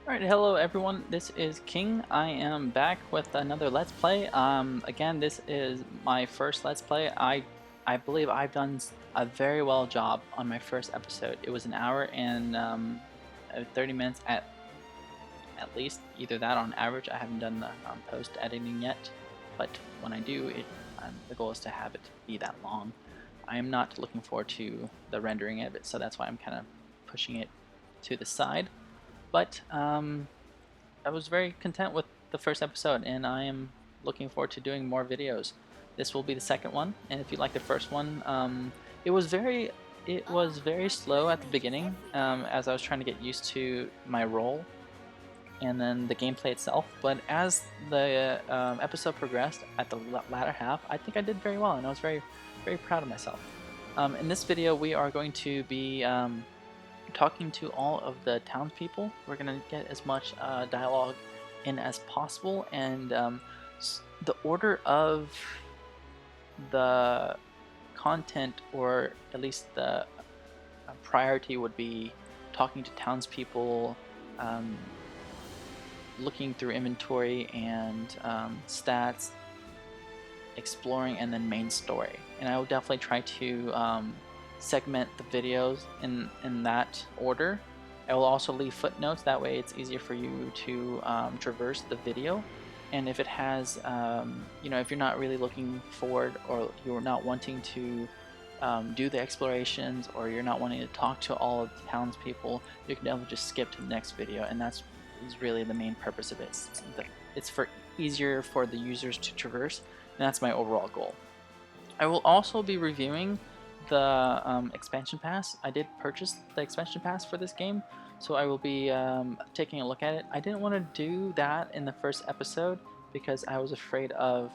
Alright, hello everyone, this is King. I am back with another Let's Play. Again, this is my first Let's Play. I believe I've done a very well job on my first episode. It was an hour and 30 minutes at least, either that on average. I haven't done the post-editing yet, but when I do, the goal is to have it be that long. I am not looking forward to the rendering of it, so that's why I'm kind of pushing it to the side. But I was very content with the first episode, and I am looking forward to doing more videos. This will be the second one, and if you like the first one, it was very slow at the beginning, as I was trying to get used to my role and then the gameplay itself. But as the episode progressed at the latter half, I think I did very well, and I was very proud of myself. In this video, we are going to be talking to all of the townspeople. We're going to get as much dialogue in as possible, and the order of the content, or at least the priority, would be talking to townspeople, looking through inventory and stats, exploring, and then main story. And I will definitely try to segment the videos in that order. I will also leave footnotes, that way it's easier for you to traverse the video. And if it has, if you're not really looking forward, or you're not wanting to do the explorations, or you're not wanting to talk to all of the townspeople, you can definitely just skip to the next video, and that's really the main purpose of it. It's for easier for the users to traverse, and that's my overall goal. I will also be reviewing the expansion pass. I did purchase the expansion pass for this game, so I will be taking a look at it. I didn't want to do that in the first episode because I was afraid of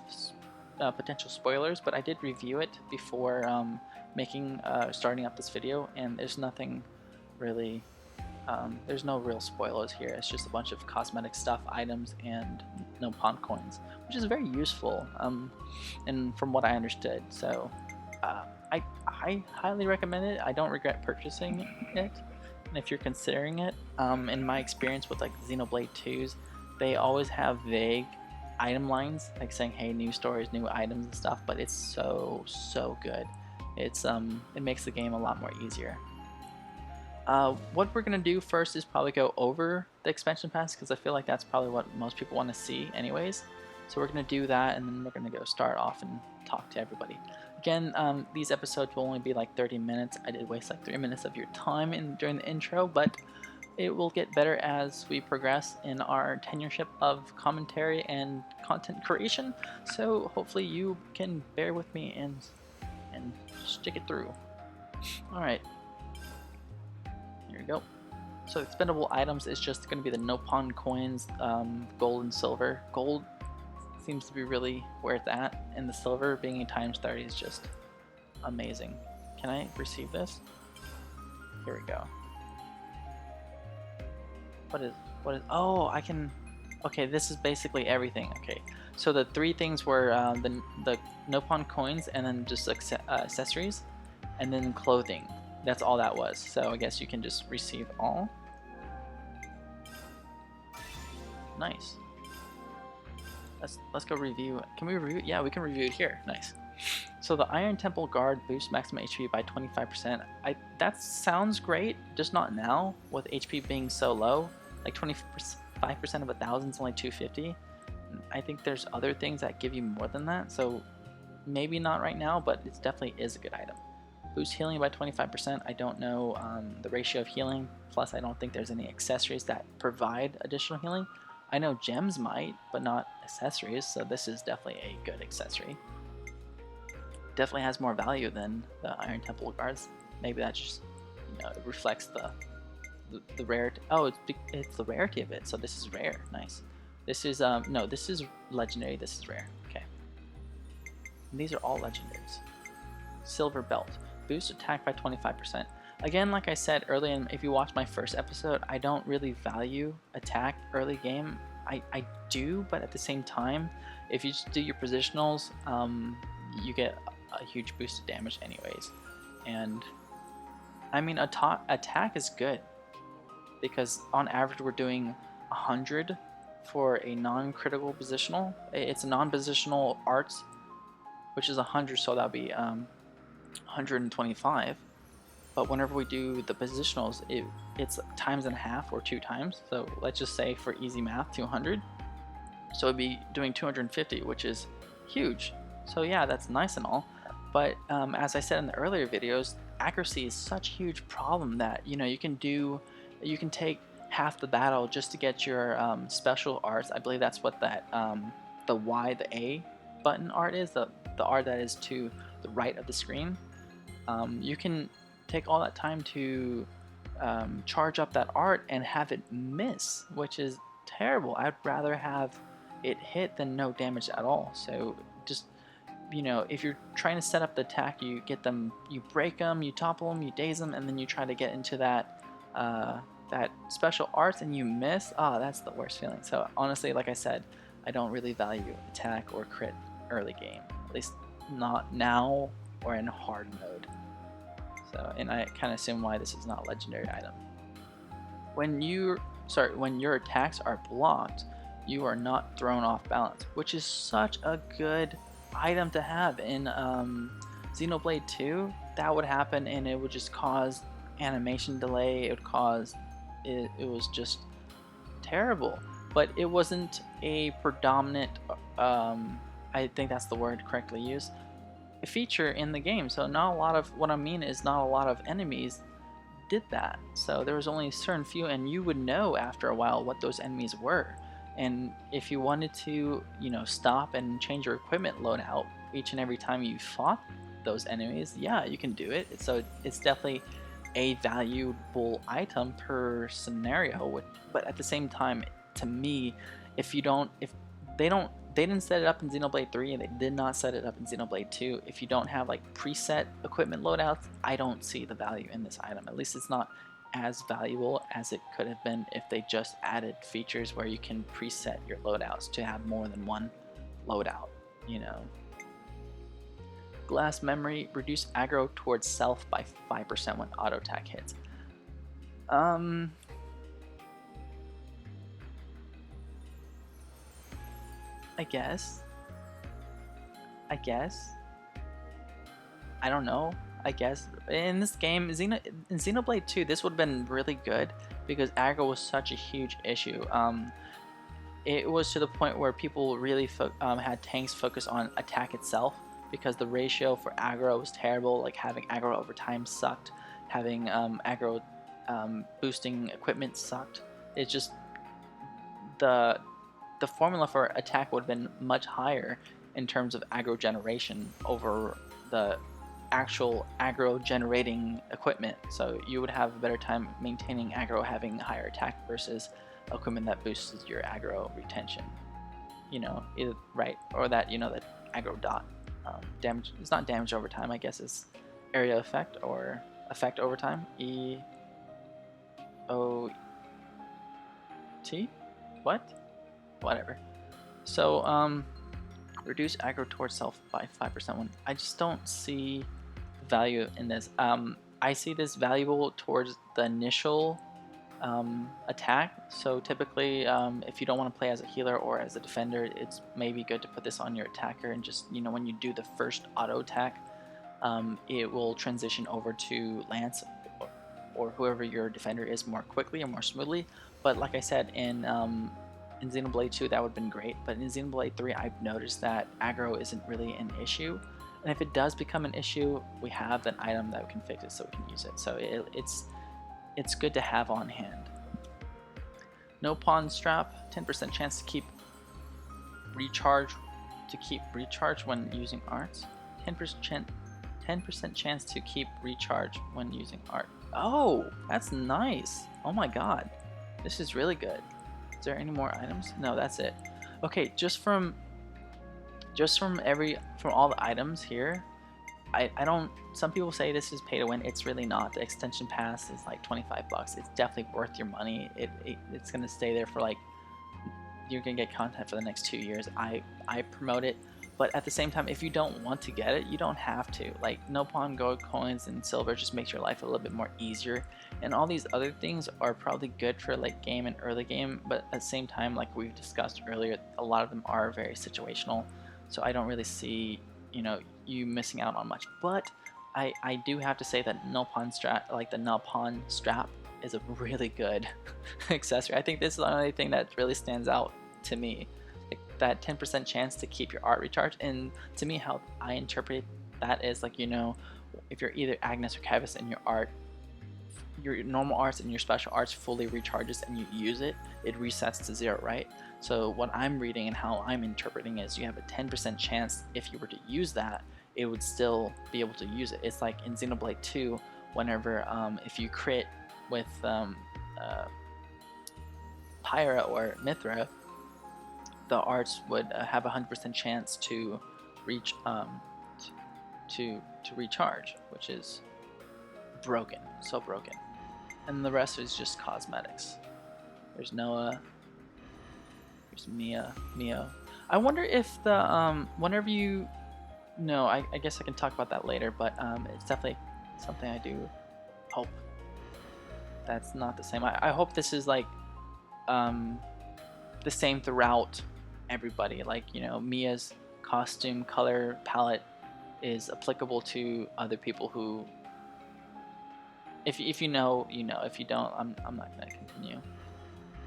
potential spoilers, but I did review it before starting up this video, and there's nothing really. There's no real spoilers here. It's just a bunch of cosmetic stuff, items, and no pawn coins, which is very useful, and from what I understood. So I highly recommend it. I don't regret purchasing it. And if you're considering it, in my experience with like Xenoblade 2s, they always have vague item lines, like saying, hey, new stories, new items and stuff, but it's so good. It makes the game a lot more easier. What we're going to do first is probably go over the expansion pass, because I feel like that's probably what most people want to see anyways. So we're going to do that, and then we're going to go start off and talk to everybody. Again, these episodes will only be like 30 minutes. I did waste like 3 minutes of your time during the intro, but it will get better as we progress in our tenureship of commentary and content creation. So hopefully you can bear with me and stick it through. Alright. Here we go. So expendable items is just going to be the no pawn coins, gold and silver. Gold seems to be really where it's at, and the silver being a times 30 is just amazing. Can I receive this? Here we go. What is, oh, I can, okay, this is basically everything. Okay, so the three things were the no pawn coins, and then just accessories, and then clothing. That's all that was. So I guess you can just receive all. Nice. Let's go review. Can we review it? Yeah, we can review it here. Nice. So the Iron Temple Guard boosts maximum HP by 25%. That sounds great, just not now with HP being so low. Like 25% of 1,000 is only 250. I think there's other things that give you more than that. So maybe not right now, but it definitely is a good item. Boost healing by 25%. I don't know the ratio of healing. Plus, I don't think there's any accessories that provide additional healing. I know gems might, but not accessories, so this is definitely a good accessory. Definitely has more value than the Iron Temple Guards. Maybe that just, it reflects the rarity. Oh, it's the rarity of it, so this is rare. Nice. This is, no, this is legendary, this is rare. Okay. And these are all legendaries. Silver Belt. Boost attack by 25%. Again, like I said earlier, if you watch my first episode, I don't really value attack early game. I do, but at the same time, if you just do your positionals, you get a huge boost of damage anyways. And I mean, attack is good, because on average we're doing 100 for a non-critical positional. It's a non-positional arts, which is 100, so that'll be 125. But whenever we do the positionals, it's times and a half or 2 times. So let's just say for easy math, 200. So it'd be doing 250, which is huge. So yeah, that's nice and all. But as I said in the earlier videos, accuracy is such a huge problem that you can take half the battle just to get your special arts. I believe that's what that the A button art is, the art that is to the right of the screen. You can take all that time to charge up that art and have it miss, which is terrible. I'd rather have it hit than no damage at all. So just if you're trying to set up the attack, you get them, you break them, you topple them, you daze them, and then you try to get into that that special arts and you miss. That's the worst feeling. So honestly, like I said, I don't really value attack or crit early game, at least not now or in hard mode. So, and I kind of assume why this is not a legendary item. When your attacks are blocked, you are not thrown off balance, which is such a good item to have in Xenoblade 2. That would happen and it would just cause animation delay. It would cause it was just terrible, but it wasn't a predominant I think that's the word correctly used, a feature in the game. So not a lot of, what I mean is not a lot of enemies did that. So there was only a certain few, and you would know after a while what those enemies were. And if you wanted to, stop and change your equipment loadout each and every time you fought those enemies, yeah, you can do it. So it's definitely a valuable item per scenario. But at the same time, to me, if they didn't set it up in Xenoblade 3 and they did not set it up in Xenoblade 2. If you don't have like preset equipment loadouts, I don't see the value in this item. At least it's not as valuable as it could have been if they just added features where you can preset your loadouts to have more than one loadout, Glass memory, reduce aggro towards self by 5% when auto attack hits. I guess. I don't know. I guess in this game, in Xenoblade 2, this would have been really good because aggro was such a huge issue. It was to the point where people really had tanks focus on attack itself because the ratio for aggro was terrible. Like having aggro over time sucked. Having aggro boosting equipment sucked. It's just the formula for attack would have been much higher in terms of aggro generation over the actual aggro generating equipment. So you would have a better time maintaining aggro having higher attack versus equipment that boosts your aggro retention. Either right or that that aggro dot damage. It's not damage over time. I guess it's area effect or effect over time. EOT. What? Whatever. So reduce aggro towards self by 5% when I just don't see value in this. I see this valuable towards the initial attack. So typically if you don't want to play as a healer or as a defender, it's maybe good to put this on your attacker and just when you do the first auto attack, it will transition over to Lance or whoever your defender is more quickly or more smoothly. But like I said, in Xenoblade 2 that would have been great, but in Xenoblade 3 I've noticed that aggro isn't really an issue, and if it does become an issue, we have an item that can fix it so we can use it. So it's good to have on hand. No pawn strap, 10% chance to keep recharge when using arts. 10% chance to keep recharge when using art. Oh, that's nice. Oh my god, this is really good. Is there any more items? No, that's it. Okay, just from all the items here, I don't. Some people say this is pay to win. It's really not. The extension pass is like 25 bucks. It's definitely worth your money. It's gonna stay there for like, you're gonna get content for the next 2 years. I promote it But at the same time, if you don't want to get it, you don't have to. Like, no pawn gold coins and silver just makes your life a little bit more easier. And all these other things are probably good for late game and early game, but at the same time, like we've discussed earlier, a lot of them are very situational. So I don't really see, you missing out on much. But I do have to say that no pawn strap, like the no pawn strap, is a really good accessory. I think this is the only thing that really stands out to me. Like that 10% chance to keep your art recharged, and to me how I interpret that is like, if you're either Agnes or Kevus and your normal arts and your special arts fully recharges and you use it, it resets to 0, right? So what I'm reading and how I'm interpreting is you have a 10% chance if you were to use that, it would still be able to use it. It's like in Xenoblade 2, whenever if you crit with Pyra or Mithra, the arts would have a 100% chance to reach to recharge, which is broken, so broken. And the rest is just cosmetics. There's Noah. There's Mio. I wonder if the whenever you no, I guess I can talk about that later, but it's definitely something I do hope that's not the same. I hope this is like the same throughout everybody. Like, Mia's costume color palette is applicable to other people who, if you know, you know. If you don't, I'm not gonna continue.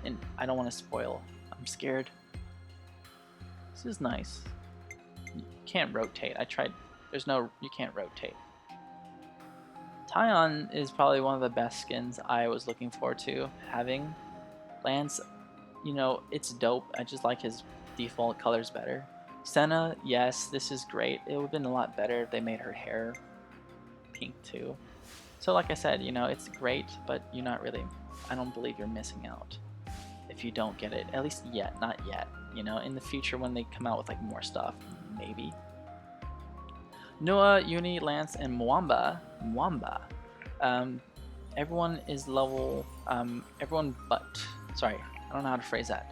And I don't want to spoil. I'm scared. This is nice. You can't rotate. I tried. You can't rotate. Tyon is probably one of the best skins I was looking forward to having. Lance, it's dope. I just like his default colors better. Senna, yes, this is great. It would have been a lot better if they made her hair pink too. So like I said, it's great, but you're not really, I don't believe you're missing out if you don't get it. At least yet, not yet. In the future when they come out with like more stuff, maybe. Noah, Uni, Lance, and Mwamba. Everyone is level, sorry, I don't know how to phrase that.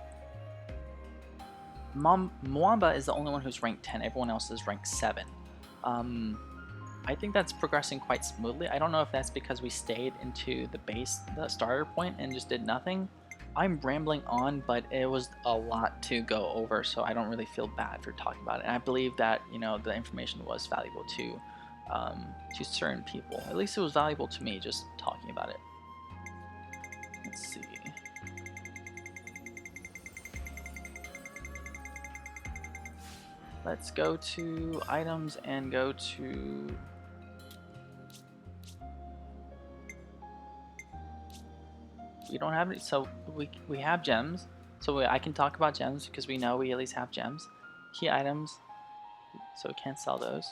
Mwamba is the only one who's ranked 10. Everyone else is ranked 7. I think that's progressing quite smoothly. I don't know if that's because we stayed into the starter point and just did nothing. I'm rambling on, but it was a lot to go over, so I don't really feel bad for talking about it. And I believe that the information was valuable to certain people. At least it was valuable to me just talking about it. Let's see. Let's go to items and go to we don't have any, so we have gems, so I can talk about gems because we know we at least have gems. Key items, so we can't sell those.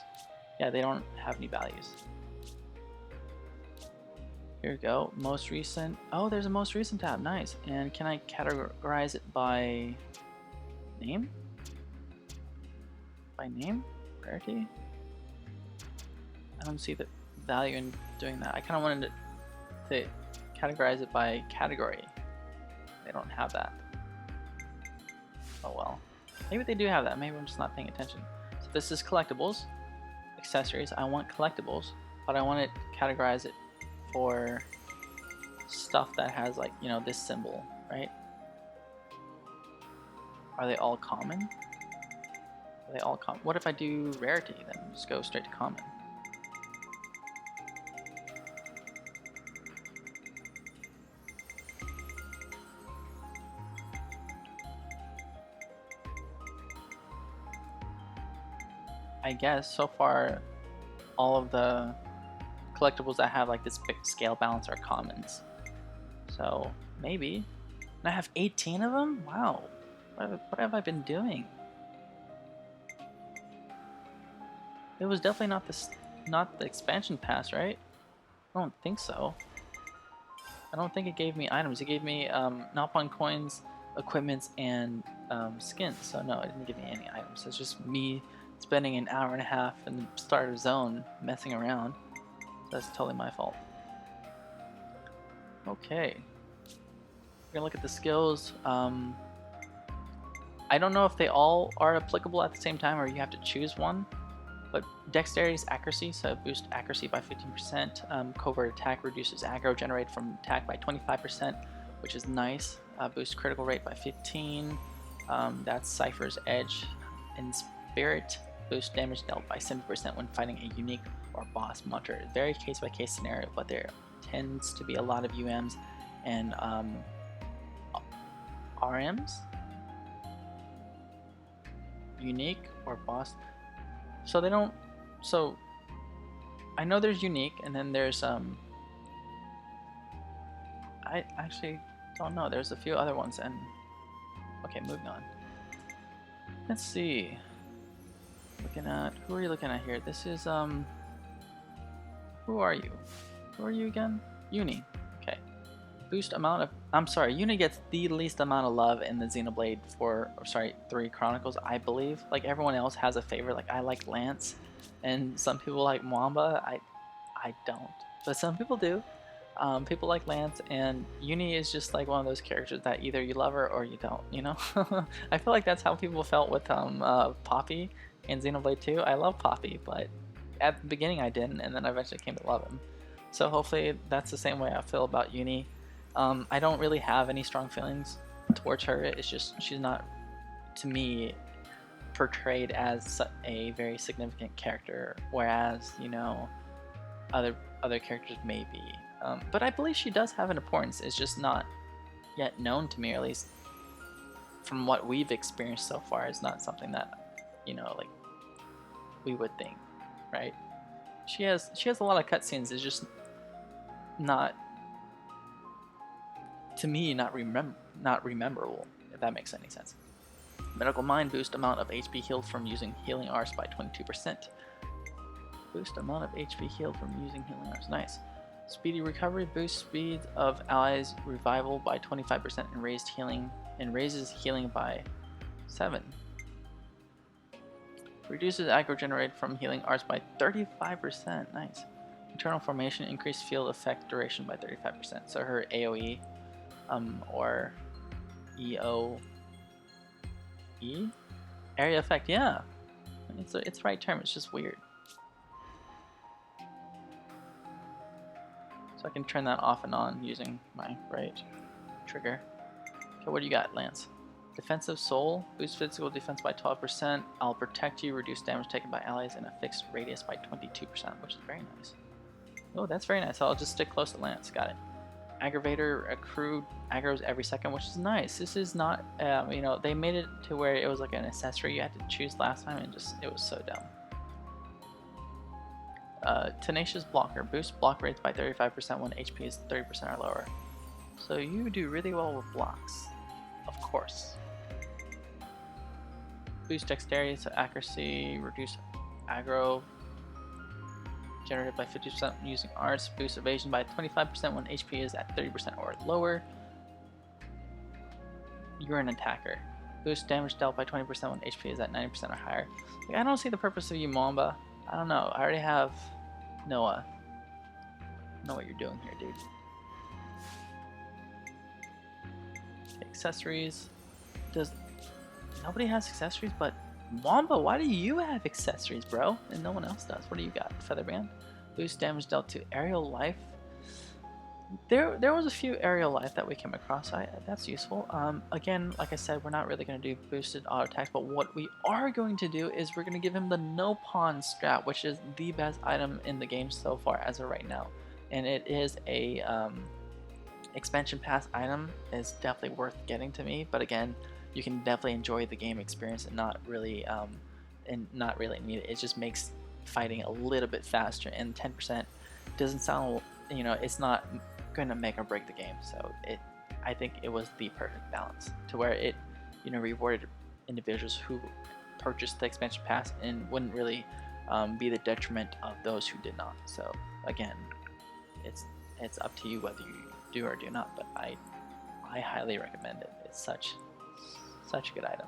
Yeah, they don't have any values. Here we go. Most recent. Oh, there's a most recent tab. Nice. And can I categorize it by name? By name? Rarity? I don't see the value in doing that. I kind of wanted to categorize it by category. They don't have that. Oh well. Maybe they do have that. Maybe I'm just not paying attention. So this is collectibles. Accessories. I want collectibles, but I want to categorize it for stuff that has like, this symbol, right? Are they all common? Are they all common? What if I do rarity? Then just go straight to common. I guess so far all of the collectibles that have like this big scale balance are commons. So maybe. And I have 18 of them? Wow. What have I been doing? It was definitely not the expansion pass, right? I don't think so. I don't think it gave me items. It gave me Nalpon coins, equipments, and skins. So no, it didn't give me any items. It's just me spending an hour and a half in the starter zone messing around. That's totally my fault. Okay. We're gonna look at the skills. I don't know if they all are applicable at the same time or you have to choose one. But dexterity is accuracy, so boost accuracy by 15%. Covert attack reduces aggro generated from attack by 25%, which is nice. Boost critical rate by 15. That's Cypher's edge. And spirit boost damage dealt by 70% when fighting a unique or boss monster. Very case by case scenario, but there tends to be a lot of UMs and RMs. Unique or boss. So they don't. So I know there's unique, and then there's I actually don't know. There's a few other ones, and okay, moving on. Let's see. Looking at who are you looking at here? This is Who are you? Who are you again? Uni. Okay. Boost amount of. I'm sorry. Uni gets the least amount of love in the Xenoblade 3 Chronicles, I believe. Like everyone else has a favorite. Like I like Lance, and some people like Mwamba. I don't, but some people do. People like Lance, and Uni is just like one of those characters that either you love her or you don't. You know. I feel like that's how people felt with Poppy in Xenoblade 2. I love Poppy, but at the beginning I didn't, and then I eventually came to love him. So hopefully that's the same way I feel about Uni. I don't really have any strong feelings towards her. It's just she's not, to me, portrayed as a very significant character, whereas you know other characters may be. But I believe she does have an importance. It's just not yet known to me, or at least from what we've experienced so far. It's not something that like we would think, right? She has a lot of cutscenes. It's just not, to me, not rememberable, if that makes any sense. Medical Mind boost amount of HP healed from using healing arts by 22%. Boost amount of HP healed from using healing arts. Nice. Speedy Recovery boosts speed of allies revival by 25% and raises healing by 7. Reduces aggro generated from healing arts by 35%. Nice. Eternal Formation increased field effect duration by 35%. So her AoE, or EOE? Area effect, yeah. It's the right term, it's just weird. So I can turn that off and on using my right trigger. Okay, what do you got, Lance? Defensive Soul, boost physical defense by 12%. I'll protect you, reduce damage taken by allies in a fixed radius by 22%, which is very nice. Oh, that's very nice. I'll just stick close to Lance. Got it. Aggravator accrued aggros every second, which is nice. This is not, they made it to where it was like an accessory you had to choose last time, and it was so dumb. Tenacious Blocker, boost block rates by 35% when HP is 30% or lower. So you do really well with blocks, of course. Boost dexterity, so accuracy, reduce aggro generated by 50% using arts. Boost evasion by 25% when HP is at 30% or lower. You're an attacker. Boost damage dealt by 20% when HP is at 90% or higher. Like, I don't see the purpose of you, Mwamba. I don't know. I already have Noah. I know what you're doing here, dude. Accessories. Nobody has accessories but Mwamba? Why do you have accessories, bro? And no one else does. What do you got? Featherband? Boost damage dealt to aerial life. There was a few aerial life that we came across. That's useful. Again, like I said, we're not really going to do boosted auto attacks, but what we are going to do is we're going to give him the no pawn strat, which is the best item in the game so far as of right now. And it is a expansion pass item. It's definitely worth getting to me, but again, you can definitely enjoy the game experience and not really need it. It just makes fighting a little bit faster, and 10% doesn't sound, it's not going to make or break the game. So I think it was the perfect balance to where it rewarded individuals who purchased the expansion pass and wouldn't really be the detriment of those who did not. So again, it's up to you whether you do or do not, but I highly recommend it. It's such a good item.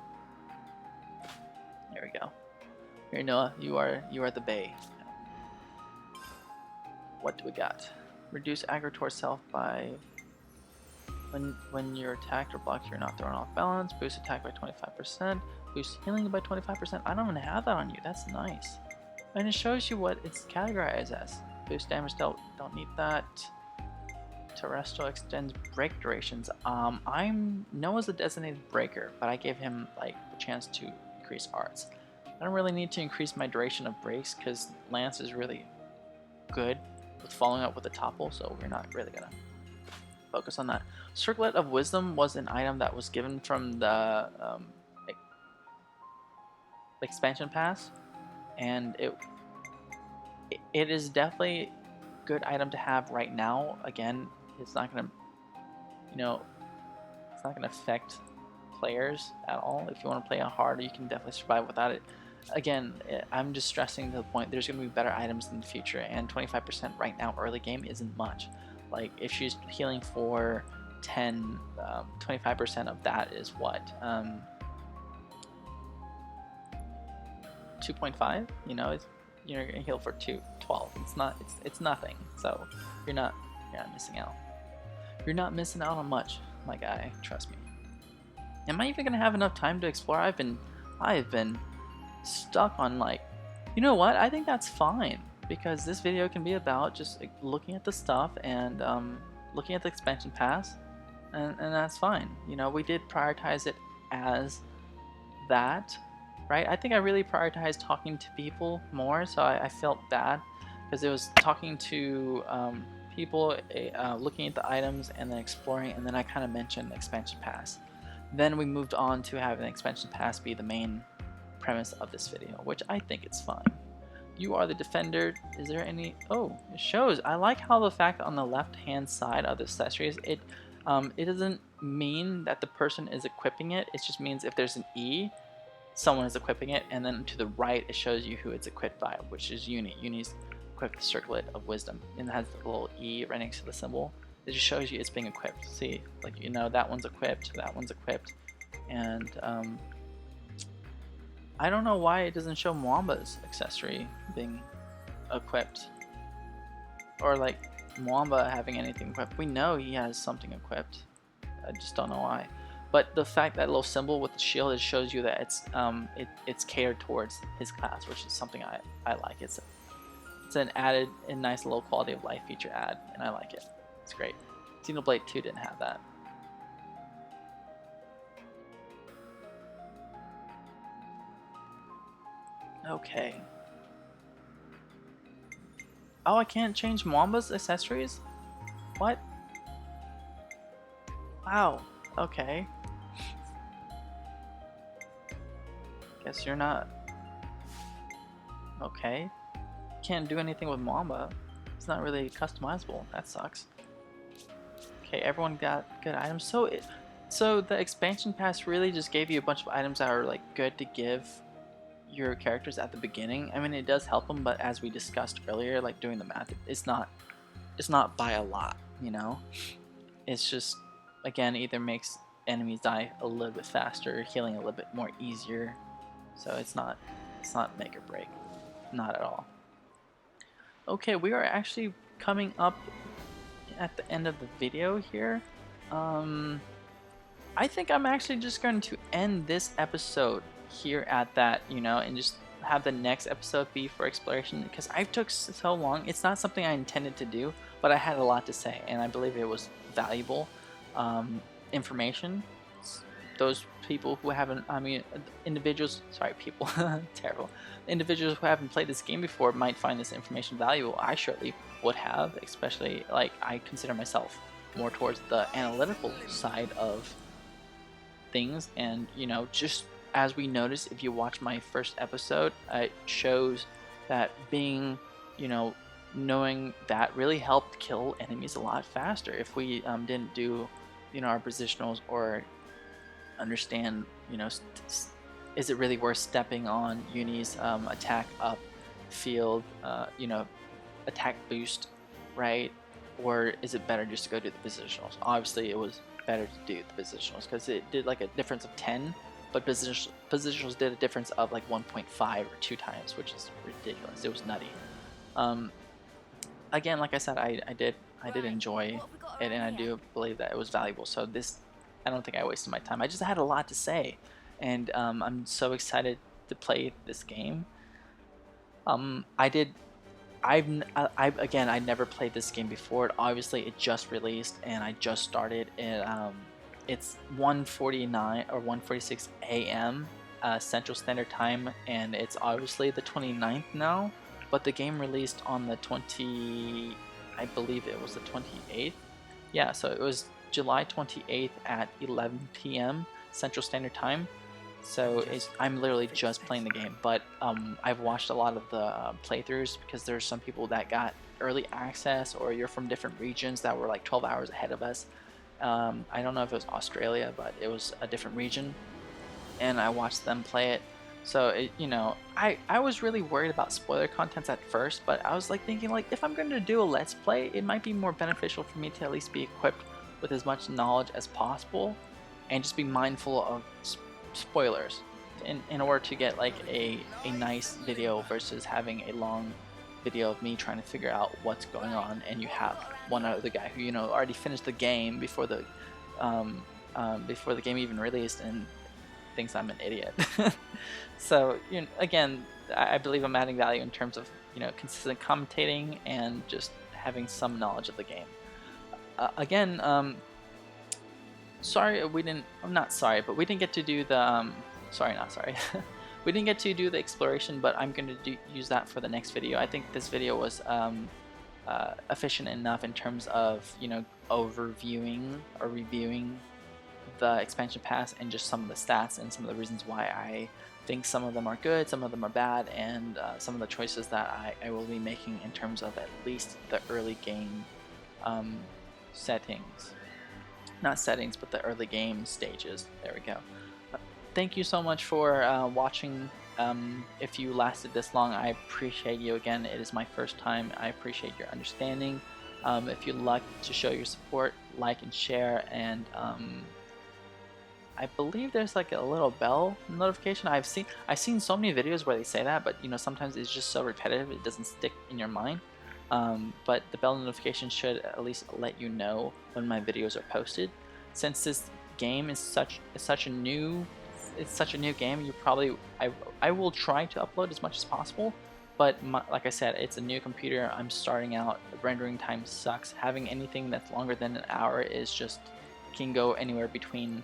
There we go. Here, Noah, you are the Bay. What do we got? Reduce aggro towards self by When you're attacked or blocked, you're not thrown off balance. Boost attack by 25%. Boost healing by 25%. I don't even have that on you. That's nice. And it shows you what it's categorized as. Boost damage, don't need that. Terrestrial extends break durations. Noah's a designated breaker, but I gave him like the chance to increase arts. I don't really need to increase my duration of breaks because Lance is really good with following up with a topple, so we're not really gonna focus on that. Circlet of Wisdom was an item that was given from the expansion pass, and it is definitely a good item to have right now. Again, it's not gonna, it's not gonna affect players at all. If you want to play on hard, you can definitely survive without it. Again, I'm just stressing to the point there's going to be better items in the future, and 25% right now early game isn't much. Like if she's healing for 10, 25% of that is what? 2.5? You're going to heal for 12. It's nothing. So you're not missing out. You're not missing out on much, my guy, trust me. Am I even going to have enough time to explore? I've been stuck on like, you know what? I think that's fine because this video can be about just like, looking at the stuff and looking at the expansion pass, and that's fine. We did prioritize it as that, right? I think I really prioritized talking to people more, so I felt bad because it was talking to people, looking at the items and then exploring, and then I kind of mentioned the expansion pass. Then we moved on to having the expansion pass be the main premise of this video, which I think it's fine. You are the defender. Is there any? Oh, it shows. I like how the fact on the left hand side of the accessories, it doesn't mean that the person is equipping it. It just means if there's an E, someone is equipping it, and then to the right it shows you who it's equipped by, which is Uni. Uni's equipped the Circlet of Wisdom, and it has the little E right next to the symbol. It just shows you it's being equipped. See, like that one's equipped, that one's equipped, and I don't know why it doesn't show Mwamba's accessory being equipped, or like Mwamba having anything equipped. We know he has something equipped. I just don't know why. But the fact that little symbol with the shield, it shows you that it's catered towards his class, which is something I like. It's an added and nice low quality of life feature add, and I like it. It's great. Xenoblade 2 didn't have that. Okay. Oh, I can't change Mwamba's accessories? What? Wow. Okay. Guess you're not... Okay. Can't do anything with Mwamba. It's not really customizable. That sucks. Okay, everyone got good items. So the expansion pass really just gave you a bunch of items that are like good to give your characters at the beginning. I mean, it does help them, but as we discussed earlier, like doing the math, it's not by a lot, It's just, again, either makes enemies die a little bit faster, healing a little bit more easier. So it's not make or break, not at all. Okay, we are actually coming up at the end of the video here. I think I'm actually just going to end this episode here at that, and just have the next episode be for exploration, because I took so long. It's not something I intended to do, but I had a lot to say, and I believe it was valuable information. Those people who haven't, terrible. Individuals who haven't played this game before might find this information valuable. I surely would have, especially, like, I consider myself more towards the analytical side of things, and, just as we noticed, if you watch my first episode, it shows that being, knowing that really helped kill enemies a lot faster. If we didn't do, our positionals or understand, is it really worth stepping on Uni's attack up field, attack boost, right? Or is it better just to go do the positionals? Obviously, it was better to do the positionals because it did like a difference of 10, but positionals did a difference of like 1.5 or 2 times, which is ridiculous. It was nutty. Again, like I said, I did I did enjoy it, and I do believe that it was valuable. So this, I don't think I wasted my time. I just had a lot to say, and I'm so excited to play this game. I did. Again, I never played this game before. Obviously, it just released, and I just started. And it's 1:49 or 1:46 a.m. Central Standard Time, and it's obviously the 29th now. But the game released on the 20, I believe it was the 28th. Yeah, so it was July 28th at 11 p.m. Central Standard Time. So I'm literally just playing the game, but I've watched a lot of the playthroughs because there's some people that got early access, or you're from different regions that were like 12 hours ahead of us. I don't know if it was Australia, but it was a different region, and I watched them play it. So I was really worried about spoiler contents at first, but I was like thinking, like, if I'm going to do a let's play, it might be more beneficial for me to at least be equipped with as much knowledge as possible, and just be mindful of spoilers in order to get like a nice video versus having a long video of me trying to figure out what's going on, and you have one other guy who already finished the game before the game even released and thinks I'm an idiot. So again, I believe I'm adding value in terms of consistent commentating and just having some knowledge of the game. Again, sorry we didn't, I'm not sorry, but we didn't get to do the sorry, not sorry. We didn't get to do the exploration, but I'm going to use that for the next video. I think this video was efficient enough in terms of overviewing or reviewing the expansion pass and just some of the stats and some of the reasons why I think some of them are good, some of them are bad, and some of the choices that I will be making in terms of at least the early game settings. Not settings, but the early game stages. There we go. Thank you so much for watching. If you lasted this long, I appreciate you. Again, it is my first time. I appreciate your understanding. If you'd like to show your support, like and share, and I believe there's like a little bell notification. I've seen so many videos where they say that, but sometimes it's just so repetitive it doesn't stick in your mind. But the bell notification should at least let you know when my videos are posted. Since this game is such a new game, I will try to upload as much as possible. But like I said, it's a new computer. I'm starting out. The rendering time sucks. Having anything that's longer than an hour is just can go anywhere between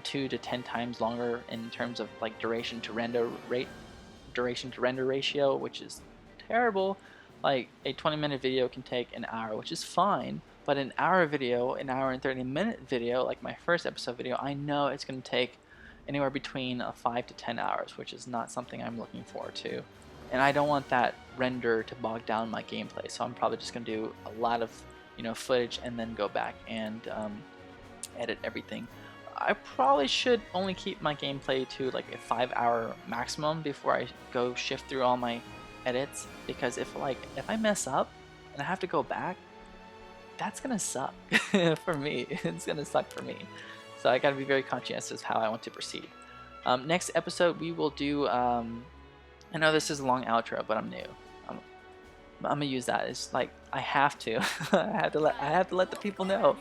2 to 10 times longer in terms of like duration to render ratio, which is terrible. Like a 20-minute video can take an hour, which is fine, but an hour video, an hour and 30-minute video, like my first episode video, I know it's going to take anywhere between 5 to 10 hours, which is not something I'm looking forward to. And I don't want that render to bog down my gameplay, so I'm probably just going to do a lot of footage and then go back and edit everything. I probably should only keep my gameplay to like a 5-hour maximum before I go shift through all my edits, because if I mess up and I have to go back, that's gonna suck for me. It's gonna suck for me. So I gotta be very conscientious how I want to proceed. Next episode we will do I know this is a long outro, but I'm new. I'm gonna use that. It's like I have to. I have to let the people know.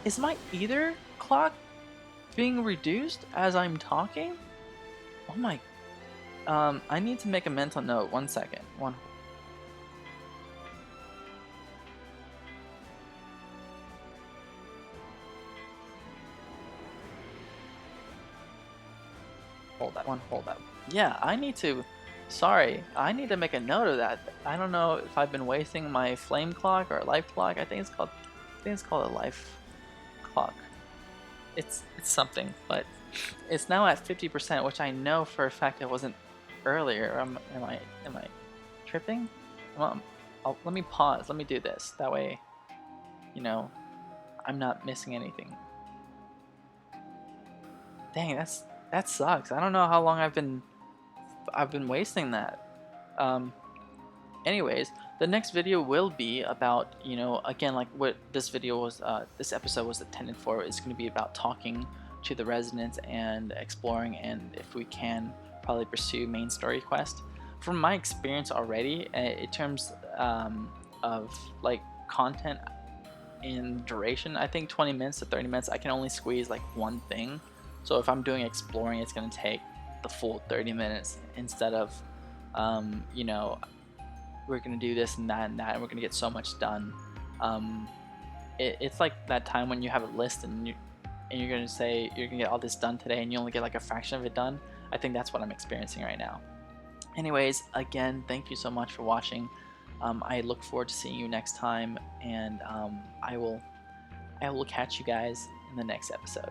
Is my ether clock being reduced as I'm talking? Oh my. I need to make a mental note. 1 second. Hold that. Yeah, I need to. Sorry, I need to make a note of that. I don't know if I've been wasting my flame clock or life clock. I think it's called a life clock. It's something, but it's now at 50%, which I know for a fact it wasn't earlier. Am I tripping? Let me pause. Let me do this. That way, I'm not missing anything. Dang, that sucks. I don't know how long I've been wasting that. Anyways, the next video will be about, again, like what this video was, this episode was intended for. It's going to be about talking to the residents and exploring, and if we can, probably pursue main story quest. From my experience already, in terms of like content in duration. I think 20 minutes to 30 minutes, I can only squeeze like one thing. So if I'm doing exploring, it's going to take the full 30 minutes instead of, you know, we're going to do this and that and that, and we're going to get so much done. It's like that time when you have a list and you're going to say you're going to get all this done today and you only get like a fraction of it done. I think that's what I'm experiencing right now. Anyways, again, thank you so much for watching. I look forward to seeing you next time, and I will catch you guys in the next episode.